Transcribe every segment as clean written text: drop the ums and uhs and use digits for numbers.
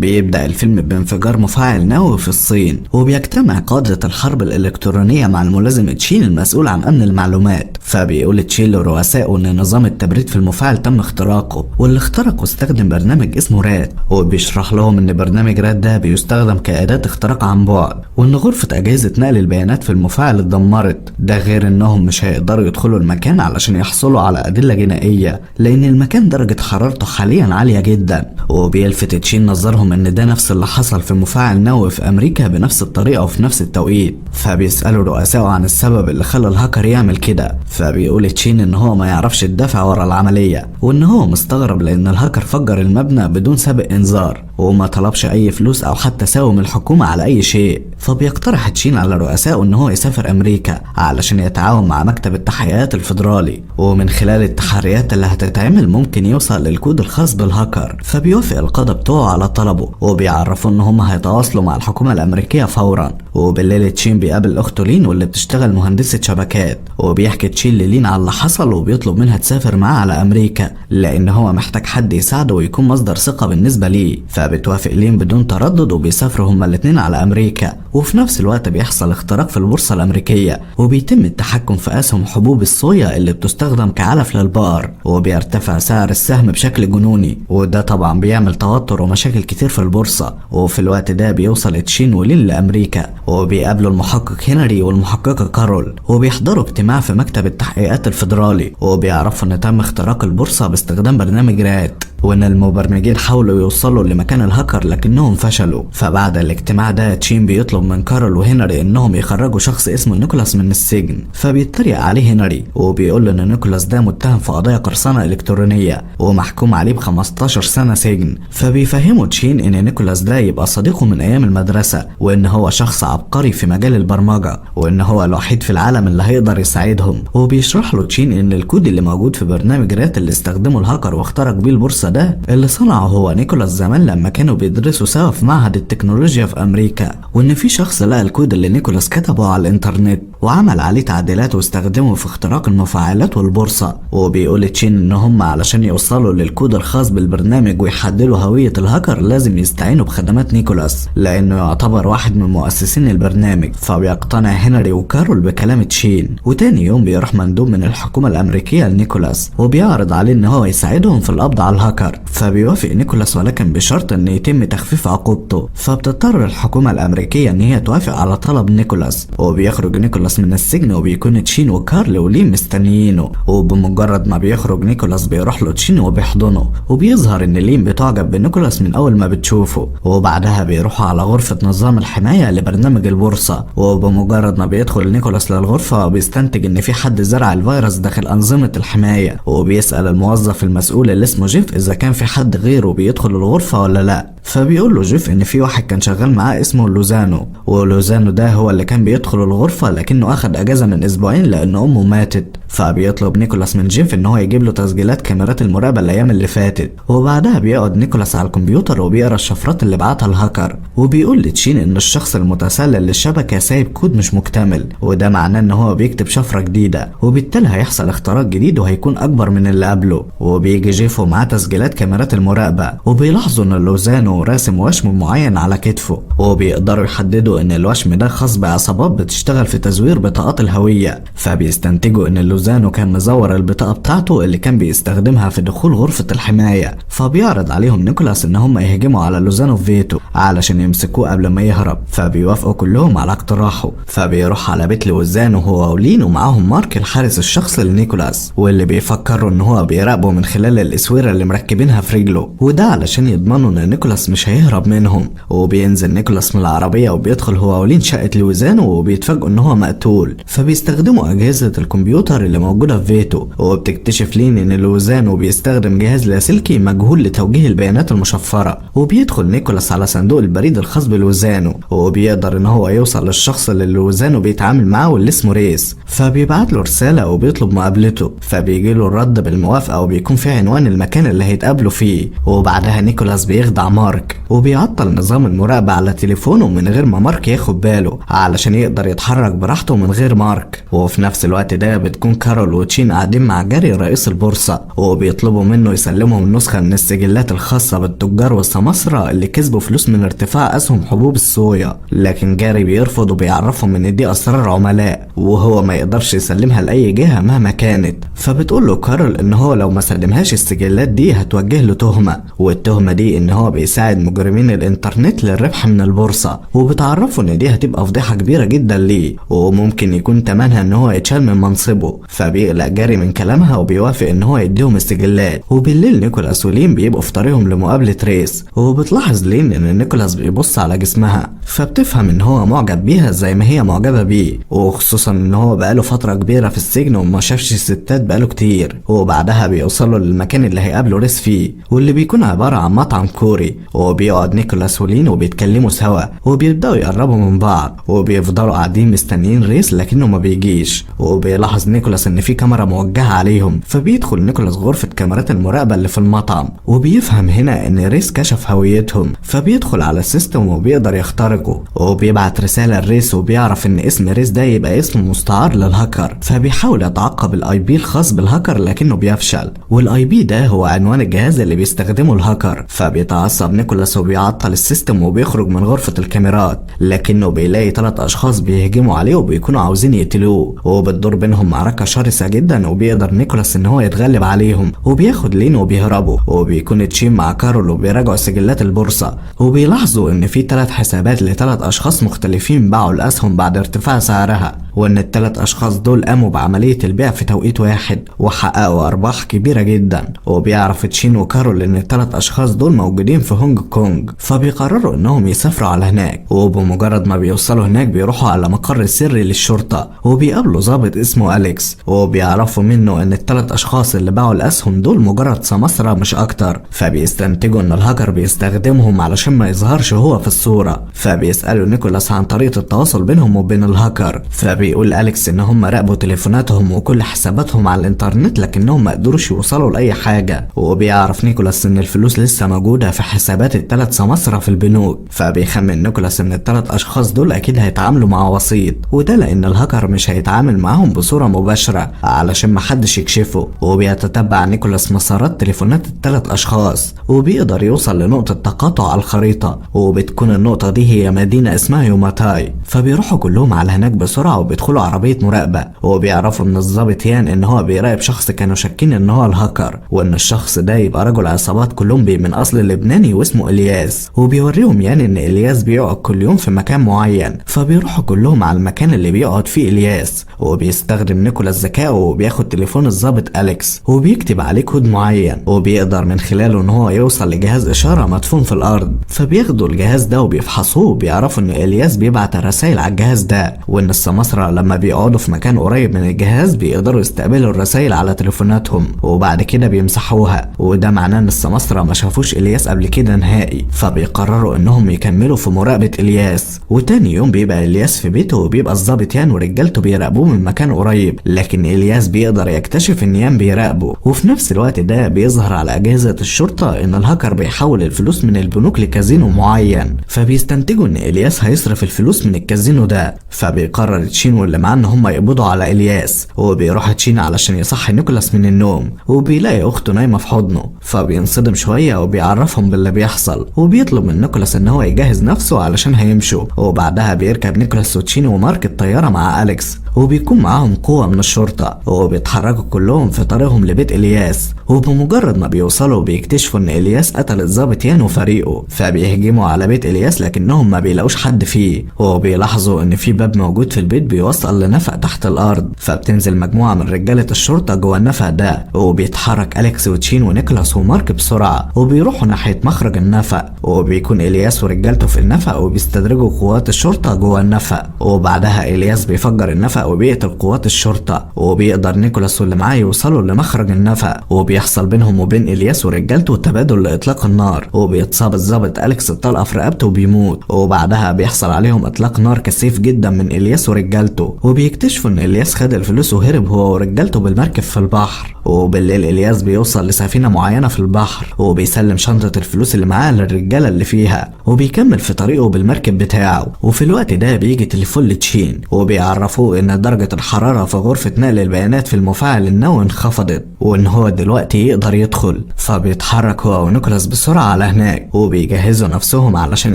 بيبدأ الفيلم بانفجار مفاعل نووي في الصين، وبيجتمع قادة الحرب الإلكترونية مع الملازم تشين المسؤول عن أمن المعلومات. فبيقول تشين لرؤسائه إن نظام التبريد في المفاعل تم اختراقه، واللي اخترقه استخدم برنامج اسمه راد، وبيشرح لهم إن برنامج راد ده بيستخدم كأداة اختراق عن بعد، وإن غرفة أجهزة نقل البيانات في المفاعل اتدمرت. ده غير إنهم مش هيقدروا يدخلوا المكان علشان يحصلوا على أدلة جنائية، لأن المكان درجة حرارته حاليا عالية جدا. وبيلفت تشين نظرهم إن ده نفس اللي حصل في مفاعل نووي في أمريكا بنفس الطريقة وفي نفس التوقيت. فبيسألوا رؤسائه عن السبب اللي خلى الهاكر يعمل كده، فبيقول تشين إن هو ما يعرفش الدافع ورا العملية، وإن هو مستغرب لأن الهاكر فجر المبنى بدون سابق إنذار، وما طلبش أي فلوس أو حتى ساوم الحكومة على أي شيء. فبيقترح تشين على رؤسائه إن هو يسافر أمريكا علشان يتعاون مع مكتب التحقيقات الفيدرالي، ومن خلال التحريات اللي هتتعمل ممكن يوصل للكود الخاص بالهاكر. فبيوافق القادة بتوعه على طلبه، وبيعرفوا إن هم هيتواصلوا مع الحكومة الأمريكية فورا. وبالليل تشين بيقابل أخته لين واللي بتشتغل مهندسة شبكات، وبيحكي تشين للين على اللي حصل، وبيطلب منها تسافر معاه على أمريكا لأن هو محتاج حد يساعده ويكون مصدر ثقة بالنسبة ليه. فبتوافق لين بدون تردد، وبيسافروا هما الاتنين على أمريكا. وفي نفس الوقت بيحصل اختراق في البورصة الأمريكية، وبيتم التحكم في أسهم حبوب الصويا اللي بتستخدم كعلف للبقر، وبيرتفع سعر السهم بشكل جنوني، وده طبعا بيعمل توتر ومشاكل كتير في البورصة. وفي الوقت ده بيوصل تشين ولين لأمريكا، وبيقابلوا المحقق هنري والمحققة كارول، وبيحضروا اجتماع في مكتب التحقيقات الفيدرالي، وبيعرفوا ان تم اختراق البورصة باستخدام برنامج رات، وان المبرمجين حاولوا يوصلوا لمكان الهاكر لكنهم فشلوا. فبعد الاجتماع ده تشين بيطلب من كارول وهنري انهم يخرجوا شخص اسمه نيكولاس من السجن. فبيتريق عليه هنري، وبيقول ان نيكولاس ده متهم في قضايا قرصنة الكترونية ومحكوم عليه ب15 سنة سجن. فبيفهموا تشين ان نيكولاس ده يبقى صديقه من ايام المدرسة، وان هو شخص عبقري في مجال البرمجة، وان هو الوحيد في العالم اللي هيقدر يساعدهم. وبيشرح له تشين ان الكود اللي موجود في برنامج رات اللي استخدمه الهاكر واخترق بيه البورصة ده اللي صنعه هو نيكولاس زمان لما كانوا بيدرسوا سوا في معهد التكنولوجيا في امريكا، وان في شخص لقى الكود اللي نيكولاس كتبه على الانترنت وعمل عليه تعديلات واستخدمه في اختراق المفاعلات والبورصة. وبيقول تشين ان هم علشان يوصلوا للكود الخاص بالبرنامج ويحددوا هوية الهاكر لازم يستعينوا بخدمات نيكولاس لانه يعتبر واحد من مؤسسين البرنامج. فبيقتنع هنري وكارول بكلام تشين، وتاني يوم بيروح مندوب من الحكومة الامريكية لنيكولاس وبيعرض عليه ان هو يساعدهم في القبض على الهاكر. فبيوافق نيكولاس ولكن بشرط ان يتم تخفيف عقوبته. فبتضطر الحكومة الامريكية ان هي توافق على طلب نيكولاس، وبيخرج نيكولاس من السجن، وبيكون تشين وكارل ولين مستنيينه. وبمجرد ما بيخرج نيكولاس بيروح له تشين وبيحضنه، وبيظهر ان لين بتعجب بنيكولاس من اول ما بتشوفه. وبعدها بيروحوا على غرفة نظام الحماية لبرنامج البورصة، وبمجرد ما بيدخل نيكولاس للغرفة بيستنتج ان في حد زرع الفيروس داخل انظمة الحماية، وبيسأل الموظف المسؤول اللي اسمه جيف اذا كان في حد غيره بيدخل الغرفة ولا لا. فبيقول له جيف ان في واحد كان شغال معاه اسمه لوزانو، ولوزانو ده هو اللي كان بيدخل الغرفة لكنه اخد اجازة من اسبوعين لان امه ماتت. فبيطلب نيكولاس من جيف ان هو يجيب له تسجيلات كاميرات المراقبة الايام اللي فاتت. وبعدها بيقعد نيكولاس على الكمبيوتر وبيقرا الشفرات اللي بعتها الهاكر، وبيقول لتشين ان الشخص المتسلل للشبكة سايب كود مش مكتمل، وده معناه ان هو بيكتب شفرة جديدة، وبالتالي هيحصل اختراق جديد وهيكون اكبر من اللي قبله. وبيجي جيف ومعاه تسجيلات كاميرات المراقبة، وبيلاحظوا ان لوزانو راسم وشم معين على كتفه، وبيقدروا يحددوا ان الوشم ده خاص بعصابات بتشتغل في تزوير بطاقات الهوية. فبيستنتجوا ان لوزانو كان مزور البطاقة بتاعته اللي كان بيستخدمها في دخول غرفة الحماية. فبيعرض عليهم نيكولاس ان هم يهجموا على لوزانو في بيته علشان يمسكوه قبل ما يهرب. فبيوافقوا كلهم على اقتراحه. فبيروح على بيت لوزانو هو ولين ومعاهم مارك الحارس الشخصي لنيكولاس، واللي بيفكروا ان هو بيراقبه من خلال الاسويرة اللي مركبينها في رجله، وده علشان يضمنوا ان نيكولاس مش هيهرب منهم. وبينزل نيكولاس من العربية وبيدخل هو ولين شقة لوزانو، وبيتفاجئوا ان هو مقتول. فبيستخدموا اجهزة الكمبيوتر اللي موجودة في بيته، وبتكتشف لين ان لوزانو بيستخدم جهاز لاسلكي مجهول لتوجيه البيانات المشفرة. وبيدخل نيكولاس على صندوق البريد الخاص بلوزانو، وبيقدر ان هو يوصل للشخص اللي لوزانو بيتعامل معاه واللي اسمه ريس. فبيبعت له رسالة وبيطلب مقابلته، فبيجي له الرد بالموافقة وبيكون في عنوان المكان اللي هيتقابلوا فيه. وبعدها نيكولاس بيخدع مارك وبيعطل نظام المراقبة على تليفونه من غير ما مارك ياخد باله علشان يقدر يتحرك براحته من غير مارك. وفي نفس الوقت ده بتكون كارول وتشين قاعدين مع جاري رئيس البورصة وبيطلبوا منه يسلمهم نسخة من السجلات الخاصة بالتجار والسماسرة اللي كسبوا فلوس من ارتفاع أسهم حبوب الصويا، لكن جاري بيرفض وبيعرفهم ان دي اسرار عملاء وهو ما يقدرش يسلمها لأي جهة مهما كانت. فبتقول له كارول ان هو لو ما سلمهاش السجلات دي هتوجه له تهمة، والتهمة دي ان هو بيساعد مجرمين الانترنت للربح من البورصة، وبتعرفه ان دي هتبقى فضيحة كبيرة جدا ليه وممكن يكون تمنها ان هو يتشال من منصبه. فبيقلق جاري من كلامها وبيوافق ان هو يديهم السجلات. وبالليل نيكولاس ولين بيبقوا في طريقهم لمقابلة ريس، وبتلاحظ لين ان نيكولاس بيبص على جسمها فبتفهم ان هو معجب بيها زي ما هي معجبة بيه، وخصوصا ان هو بقاله فترة كبيرة في السجن وما شافش الستات بقاله كتير. وبعدها بيوصلوا للمكان اللي هيقابلوا ريس فيه واللي بيكون عبارة عن مطعم كوري، وبيقعد نيكولاس ولين وبيتكلموا سوا وبيبدأوا يقربوا من بعض وبيفضلوا قاعدين مستنيين ريس لكنه ما بيجيش. وبيلاحظ نيكولاس ان في كاميرا موجهة عليهم، فبيدخل نيكولاس غرفة كاميرات المراقبة اللي في المطعم وبيفهم هنا ان ريس كشف هويتهم، فبيدخل على السيستم وبيقدر يخترقه وبيبعت رسالة لريس وبيعرف ان اسم ريس ده يبقى اسم مستعار للهاكر، فبيحاول يتعقب الاي بي الخاص بالهاكر لكنه بيفشل. والاي بي ده هو عنوان الجهاز اللي بيستخدمه الهاكر، فبيتعصب نيكولاس وبيعطل السيستم وبيخرج من غرفة الكاميرات، لكنه بيلاقي 3 اشخاص بيهجموا عليه وبيكونوا عاوزين يقتلوه، وبتدور بينهم معركة شرسة جدا وبيقدر نيكولاس ان هو يتغلب عليهم وبياخد لين وبيهربوا. وبيكون تشين مع كارول وبيراجعوا سجلات البورصة وبيلاحظوا ان في 3 حسابات ل3 اشخاص مختلفين باعوا الاسهم بعد ارتفاع سعرها، وان ال3 اشخاص دول قاموا بعملية البيع في توقيت واحد وحققوا ارباح كبيرة جدا. وبيعرف تشين وكارول ان ال3 اشخاص دول موجودين في هونج كونج، فبيقرروا انهم يسافروا على هناك. وبمجرد ما بيوصلوا هناك بيروحوا على مقر سري للشرطة وبيقابلوا ضابط اسمه أليكس، وبيعرفوا منه ان ال3 اشخاص اللي باعوا الاسهم دول مجرد سماسرة مش اكتر، فبيستنتجوا ان الهاكر بيستخدمهم علشان ما يظهرش هو في الصورة. فبيسألوا نيكولاس عن طريقة التواصل بينهم وبين الهاكر، فبيقول أليكس ان هم راقبوا تليفوناتهم وكل حساباتهم على الانترنت لكنهم ما قدروش يوصلوا لاي حاجة. وبيعرف نيكولاس ان الفلوس لسه موجودة في حسابات ال3 سماسرة في البنوك، فبيخمن نيكولاس ان ال3 اشخاص دول اكيد هيتعاملوا مع وسيط، وده لان الهاكر مش هيتعامل معاهم بصورة مباشرة علشان محدش يكشفه. وبيتتبع نيكولاس مسارات تليفونات ال3 اشخاص وبيقدر يوصل لنقطة تقاطع على الخريطة، وبتكون النقطة دي هي مدينة اسمها يوماتاي. فبيروحوا كلهم على هناك بسرعة وبيدخلوا عربية مراقبة، وبيعرفوا من الضابط يان ان هو بيراقب شخص كانوا شاكين ان هو الهاكر، وان الشخص ده يبقى رجل عصابات كولومبي من اصل لبناني واسمه الياس. وبيوريهم يان ان الياس بيقعد كل يوم في مكان معين، فبيروحوا كلهم على المكان اللي بيقعد فيه الياس. وبيستخدم نيكولاس ذكائه وبياخد تليفون الضابط أليكس وبيكتب عليه كود معين وبيقدر من خلاله ان هو يوصل لجهاز اشارة مدفون في الارض. فبياخدوا الجهاز ده وبيفحصوه وبيعرفوا ان الياس بيبعت رسائل على الجهاز ده، وان السماسرة لما بيقعدوا في مكان قريب من الجهاز بيقدروا يستقبلوا الرسائل على تليفوناتهم وبعد كده بيمسحوها، وده معناه ان السماسرة ما شافوش الياس قبل كده نهائي. فبيقرروا انهم يكملوا في مراقبة الياس. وتاني يوم بيبقى الياس في بيته وبيبقى الضابط يان ورجالته بيراقبوه من مكان قريب، لكن الياس بيقدر يكتشف ان يان بيراقبه. وفي نفس الوقت ده بيظهر على اجهزة الشرطة ان الهاكر بيحول الفلوس من البنوك لكازينو معين، فبيستنتجوا ان الياس هيصرف الفلوس من الكازينو ده. فبيقرر تشين واللي معاه ان هم يقبضوا على الياس، وبيروح تشين علشان يصحي نيكولاس من النوم وبيلاقي اخته نايمة في حضنه، فبينصدم شوية وبيعرفهم باللي بيحصل وبيطلب من نيكولاس ان هو يجهز نفسه علشان هيمشوا. وبعدها بيركب نيكولاس وتشين ومارك الطيارة مع أليكس، وبيكون معاهم قوة من الشرطة وبيتحركوا كلهم في طريقهم لبيت الياس. وبمجرد ما بيوصلوا بيكتشفوا ان الياس قتل الضابط يان وفريقه، فبيهجموا على بيت الياس لكنهم ما بيلاقوش حد فيه، وبيلاحظوا ان في باب موجود في البيت بيوصل لنفق تحت الارض، فبتنزل مجموعة من رجالة الشرطة جوه النفق ده، وبيتحرك أليكس وتشين ونيكولاس ومارك بسرعة وبيروحوا ناحية مخرج النفق، وبيكون الياس ورجالته في النفق وبيستدرجوا قوات الشرطة جوه النفق. وبعدها الياس بيفجر النفق وبيقتل قوات الشرطة، وبيقدر نيكولاس واللي معاه يوصلوا لمخرج النفق، وبيحصل بينهم وبين الياس ورجالته تبادل لاطلاق النار، وبيتصاب الضابط أليكس بطلقة في رقبته وبيموت. وبعدها بيحصل عليهم اطلاق نار كثيف جدا من الياس ورجالته، وبيكتشفوا ان الياس خد الفلوس وهرب هو ورجالته بالمركب في البحر. وبالليل الياس بيوصل لسفينة معينة في البحر وبيسلم شنطة الفلوس اللي معاه للرجالة اللي فيها، وبيكمل في طريقه بالمركب بتاعه. وفي الوقت ده بيجي تليفون لتشين وبيعرفوه ان ان درجة الحرارة في غرفة نقل البيانات في المفاعل النووي انخفضت وان هو دلوقتي يقدر يدخل. فبيتحرك هو ونيكولاس بسرعة على هناك وبيجهزوا نفسهم علشان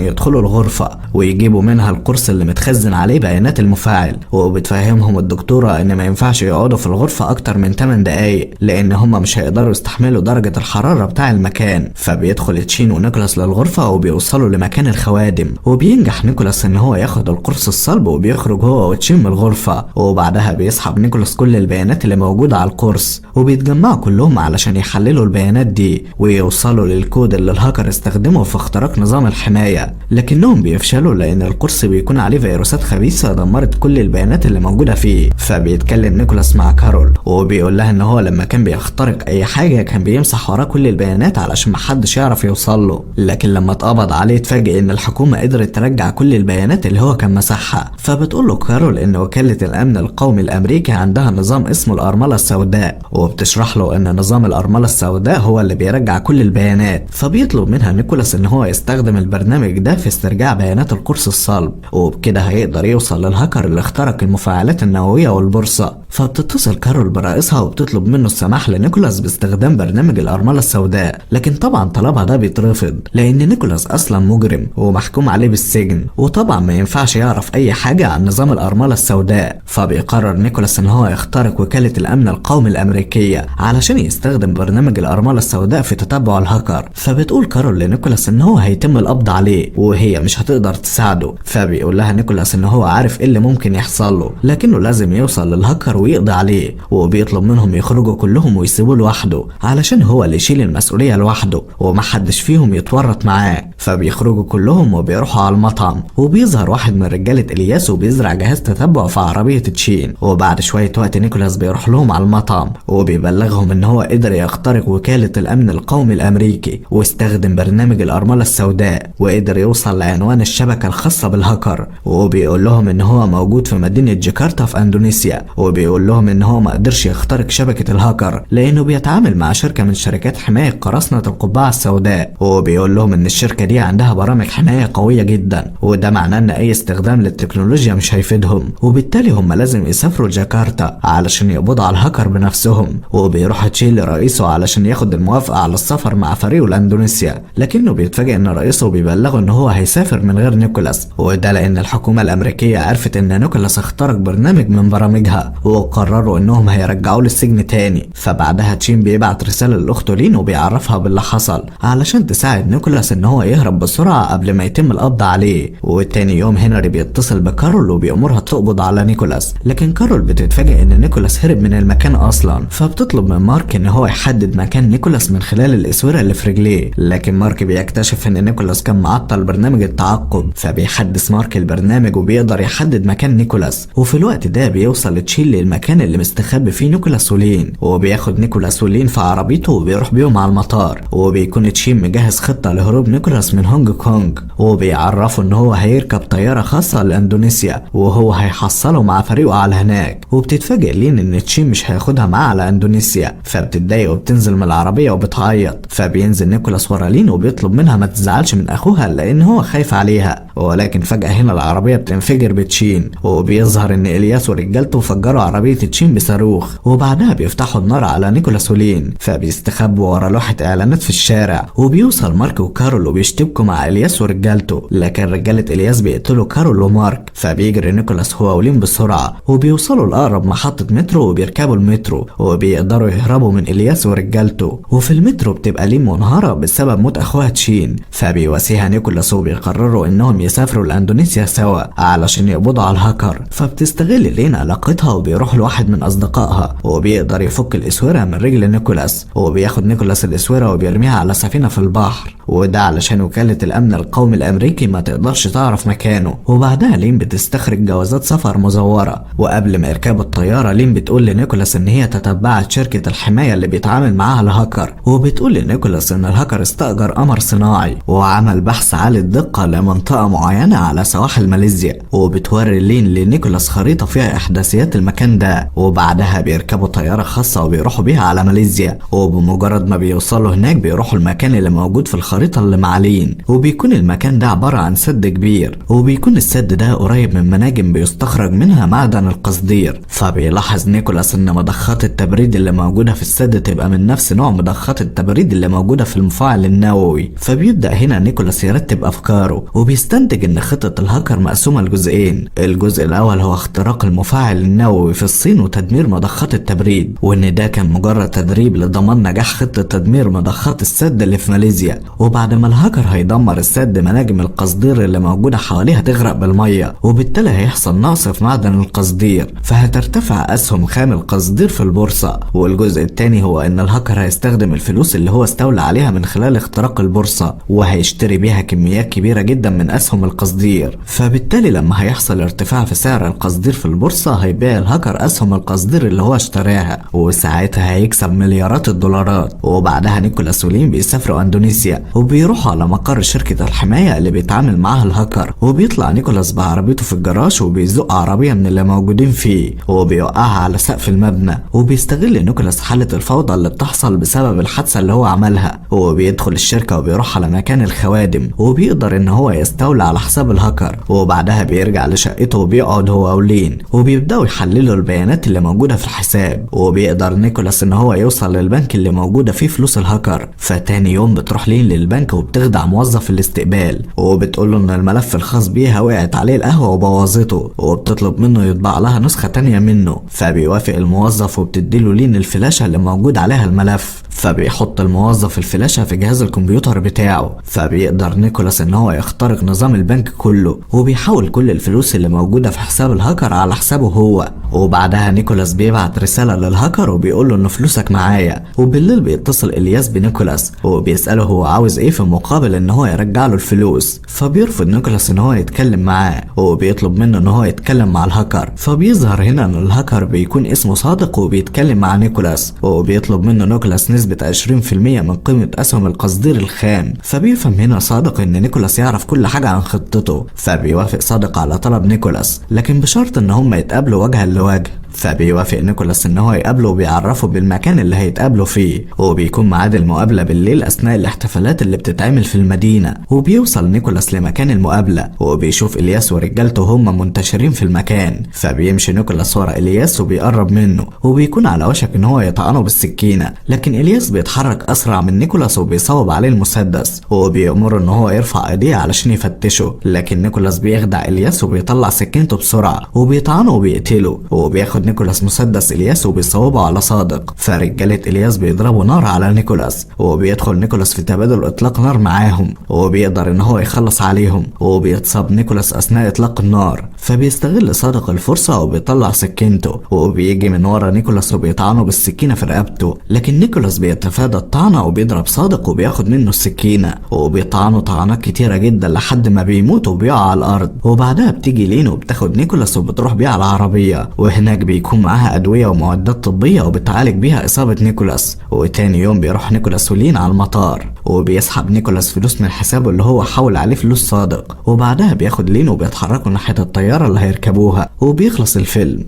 يدخلوا الغرفة ويجيبوا منها القرص اللي متخزن عليه بيانات المفاعل. وبتفهمهم الدكتورة ان ما ينفعش يقعدوا في الغرفة اكتر من 8 دقايق لان هما مش هيقدروا يستحملوا درجة الحرارة بتاع المكان. فبيدخل تشين ونيكولاس للغرفة وبيوصلوا لمكان الخوادم، وبينجح نيكولاس ان هو ياخد القرص الصلب وبيخرج هو وتشين من الغرفة. وبعدها بيسحب نيكولاس كل البيانات اللي موجودة على القرص وبيتجمعوا كلهم علشان يحللوا البيانات دي ويوصلوا للكود اللي الهاكر استخدمه في اختراق نظام الحماية. لكنهم بيفشلوا لان القرص بيكون عليه فيروسات خبيثة دمرت كل البيانات اللي موجودة فيه. فبيتكلم نيكولاس مع كارول وبيقول لها ان هو لما كان بيخترق اي حاجة كان بيمسح وراه كل البيانات علشان محدش يعرف يوصل له، لكن لما اتقبض عليه اتفاجئ ان الحكومة قدرت ترجع كل البيانات اللي هو كان مسحها. فبتقول له كارول ان وكالة الامن القومي الامريكي عندها نظام اسمه الارملة السوداء، وبتشرح له ان نظام الارملة السوداء هو اللي بيرجع كل البيانات. فبيطلب منها نيكولاس ان هو يستخدم البرنامج ده في استرجاع بيانات القرص الصلب، وبكده هيقدر يوصل للهاكر اللي اخترق المفاعلات النووية والبورصة. فبتتصل كارول برئيسها وبتطلب منه السماح لنيكولاس باستخدام برنامج الارملة السوداء، لكن طبعا طلبها ده بيترفض لان نيكولاس اصلا مجرم ومحكوم عليه بالسجن، وطبعا ما ينفعش يعرف اي حاجة عن نظام الارملة السوداء. فبيقرر نيكولاس ان هو يخترق وكالة الامن القومي الامريكية علشان يستخدم برنامج الارملة السوداء في تتبع الهاكر. فبتقول كارول لنيكولاس ان هو هيتم القبض عليه وهي مش هتقدر تساعده. فبيقول لها نيكولاس ان هو عارف ايه اللي ممكن يحصل له لكنه لازم يوصل للهاكر ويقضي عليه، وبيطلب منهم يخرجوا كلهم ويسيبوه لوحده علشان هو اللي يشيل المسؤولية لوحده ومحدش فيهم يتورط معاه. فبيخرجوا كلهم وبيروحوا على المطعم، وبيظهر واحد من رجالة الياس وبيزرع جهاز تتبع في عربية تشين. وبعد شوية وقت نيكولاس بيروح لهم على المطعم وبيبلغهم ان هو قدر يخترق وكالة الامن القومي الامريكي واستخدم برنامج الارملة السوداء وقدر يوصل لعنوان الشبكة الخاصة بالهاكر. وبيقول لهم ان هو موجود في مدينة جاكرتا في اندونيسيا، وبيقول لهم ان هو ما قدرش يخترق شبكة الهاكر لانه بيتعامل مع شركة من شركات حماية قراصنة القبعة السوداء. وبيقول لهم ان الشركة دي عندها برامج حماية قوية جدا، وده معناه ان اي استخدام للتكنولوجيا مش هيفيدهم، وبالتالي هم لازم يسافروا جاكرتا علشان يقبضوا على الهاكر بنفسهم. وبيروح تشين لرئيسه علشان ياخد الموافقة على السفر مع فريقه لاندونيسيا، لكنه بيتفاجئ ان رئيسه بيبلغه ان هو هيسافر من غير نيكولاس، وده لان الحكومة الامريكية عرفت ان نيكولاس اخترق برنامج من برامجها وقرروا انهم هيرجعوه للسجن تاني. فبعدها تشين بيبعت رسالة لاخته لين وبيعرفها باللي حصل علشان تساعد نيكولاس ان هو يهرب بسرعة قبل ما يتم القبض عليه. وتاني يوم هنري بيتصل بكارول وبيأمرها تقبض على نيكولاس، لكن كارول بتتفاجئ ان نيكولاس هرب من المكان اصلا. فبتطلب من مارك ان هو يحدد مكان نيكولاس من خلال الاسورة اللي في رجليه، لكن مارك بيكتشف ان نيكولاس كان معطل برنامج التعقب. فبيحدث مارك البرنامج وبيقدر يحدد مكان نيكولاس، وفي الوقت ده بيوصل تشين للمكان اللي مستخبي فيه نيكولاس ولين، وبياخد نيكولاس ولين في عربيته وبيروح بيهم على المطار. وبيكون تشين مجهز خطة لهروب نيكولاس من هونج كونج، وبيعرفوا ان هو هيركب طيارة خاصة لاندونيسيا وهو هيحصله مع فريقه على هناك. وبتتفاجئ لين ان تشين مش هياخدها معاه على اندونيسيا، فبتتضايق وبتنزل من العربية وبتعيط. فبينزل نيكولاس ورا لين وبيطلب منها ما تزعلش من اخوها لان هو خايف عليها، ولكن فجأة هنا العربية بتنفجر بتشين، وبيظهر ان الياس ورجالته فجروا عربية تشين بصاروخ، وبعدها بيفتحوا النار على نيكولاس ولين. فبيستخبوا ورا لوحة اعلانات في الشارع، وبيوصل مارك وكارول وبيشتبكوا مع الياس ورجالته، لكن رجالة الياس بيقتلوا كارول ومارك. فبيجري نيكولاس هو ولين بسرعة وبيوصلوا لأقرب محطة مترو وبيركبوا المترو وبيقدروا يهربوا من الياس ورجالته. وفي المترو بتبقى لين منهارة بسبب موت اخوها تشين، فبيواسيها نيكولاس وبيقرروا انهم يسافروا لاندونيسيا سوا علشان يقبضوا على الهاكر. فبتستغل لين علاقتها وبيروح لواحد من اصدقائها وبيقدر يفك الاسوره من رجل نيكولاس، وبياخد نيكولاس الاسوره وبيرميها على سفينه في البحر، وده علشان وكاله الامن القومي الامريكي ما تقدرش تعرف مكانه. وبعدها لين بتستخرج جوازات سفر مزوره، وقبل ما يركبوا الطياره لين بتقول لنيكولاس ان هي تتبعت شركه الحمايه اللي بيتعامل معاها الهاكر، وبتقول لنيكولاس ان الهاكر استأجر قمر صناعي وعمل بحث عالي الدقه لمنطقه معينة على سواحل ماليزيا، وبتوري لين لنيكولاس خريطة فيها إحداثيات المكان ده، وبعدها بيركبوا طيارة خاصة وبيروحوا بيها على ماليزيا. وبمجرد ما بيوصلوا هناك بيروحوا المكان اللي موجود في الخريطة اللي مع لين، وبيكون المكان ده عبارة عن سد كبير، وبيكون السد ده قريب من مناجم بيستخرج منها معدن القصدير. فبيلاحظ نيكولاس ان مضخات التبريد اللي موجودة في السد تبقى من نفس نوع مضخات التبريد اللي موجودة في المفاعل النووي. فبيبدأ هنا نيكولاس يرتب افكاره، وبيستنتج ان خطة الهاكر مقسومة لجزئين. الجزء الاول هو اختراق المفاعل النووي في الصين وتدمير مضخات التبريد، وان ده كان مجرد تدريب لضمان نجاح خطة تدمير مضخات السد اللي في ماليزيا. وبعد ما الهاكر هيدمر السد، مناجم القصدير اللي موجودة حواليه هتغرق بالمية، وبالتالي هيحصل نقص في معدن القصدير، فهترتفع اسهم خام القصدير في البورصة. والجزء الثاني هو ان الهاكر هيستخدم الفلوس اللي هو استولى عليها من خلال اختراق البورصة، وهيشتري بيها كميات كبيرة جدا من اسهم القصدير. فبالتالي لما هيحصل ارتفاع في سعر القصدير في البورصة، هيبيع الهاكر اسهم القصدير اللي هو اشتراها، وساعتها هيكسب مليارات الدولارات. وبعدها نيكولاس ولين بيسافروا اندونيسيا، وبيروحوا على مقر شركة الحماية اللي بيتعامل معاها الهاكر. وبيطلع نيكولاس بعربيته في الجراج، وبيزق عربية من اللي موجودين فيه وبيوقعها على سقف المبنى. وبيستغل نيكولاس حالة الفوضى اللي بتحصل بسبب الحادثة اللي هو عملها، وبيدخل الشركة وبيروح على مكان الخوادم، وبيقدر ان هو يستولى على حساب الهاكر. وبعدها بيرجع لشقته وبيقعد هو ولين، وبيبدأوا يحللوا البيانات اللي موجودة في الحساب. وبيقدر نيكولاس ان هو يوصل للبنك اللي موجودة فيه فلوس الهاكر. فتاني يوم بتروح لين للبنك وبتخدع موظف الاستقبال، وبتقول له ان الملف الخاص بيها وقعت عليه القهوة وبوظته، وبتطلب منه يطبع لها نسخة تانية منه. فبيوافق الموظف وبتديله لين الفلاشة اللي موجود عليها الملف. فبيحط الموظف الفلاشة في جهاز الكمبيوتر بتاعه. فبيقدر نيكولاس ان هو يخترق نظام البنك كله، وبيحول كل الفلوس اللي موجودة في حساب الهاكر على حسابه هو. وبعدها نيكولاس بيبعت رسالة للهاكر وبيقول له ان فلوسك معايا. وبالليل بيتصل الياس بنيكولاس وبيسأله هو عاوز ايه في مقابل ان هو يرجع له الفلوس. فبيرفض نيكولاس ان هو يتكلم معاه، وبيطلب منه ان هو يتكلم مع الهاكر. فبيظهر هنا ان الهاكر بيكون اسمه صادق وبيتكلم مع نيكولاس، وبيطلب منه نيكولاس نسبة 20% من قيمة اسهم القصدير الخام. فبيفهم هنا صادق ان نيكولاس يعرف كل حاجة عن خطته. فبيوافق صادق على طلب نيكولاس، لكن بشرط ان هم يتقابلوا وجها لوجه. فبيوافق نيكولاس ان هو يقابله وبيعرفه بالمكان اللي هيتقابلوا فيه، وبيكون ميعاد المقابله بالليل اثناء الاحتفالات اللي بتتعمل في المدينه. وبيوصل نيكولاس لمكان المقابله، وبيشوف الياس ورجالته هم منتشرين في المكان. فبيمشي نيكولاس ورا الياس وبيقرب منه، وبيكون على وشك ان هو يطعنه بالسكينه، لكن الياس بيتحرك اسرع من نيكولاس وبيصوب عليه المسدس، وبيأمره ان هو يرفع ايديه علشان يفتشه. لكن نيكولاس بيخدع الياس وبيطلع سكينته بسرعه وبيطعنه وبيقتله. وبياخد نيكولاس مسدس الياس وبيصوبه على صادق. فرجالة الياس بيضربوا نار على نيكولاس، وبيدخل نيكولاس في تبادل اطلاق نار معاهم، وبيقدر ان هو يخلص عليهم. وبيتصاب نيكولاس اثناء اطلاق النار. فبيستغل صادق الفرصة وبيطلع سكينته، وبيجي من ورا نيكولاس وبيطعنه بالسكينة في رقبته. لكن نيكولاس بيتفادى الطعنة وبيضرب صادق وبياخد منه السكينة، وبيطعنه طعنات كتيرة جدا لحد ما بيموت وبيقع على الارض. وبعدها بتيجي لين وبتاخد نيكولاس وبتروح بيه على العربية، وهناك بيكون معاها ادوية ومعدات طبية وبتعالج بيها اصابة نيكولاس. وتاني يوم بيروح نيكولاس ولين على المطار، وبيسحب نيكولاس فلوس من حسابه اللي هو حول عليه فلوس صادق. وبعدها بياخد لين وبيتحركوا ناحية الطيارة اللي هيركبوها، وبيخلص الفيلم.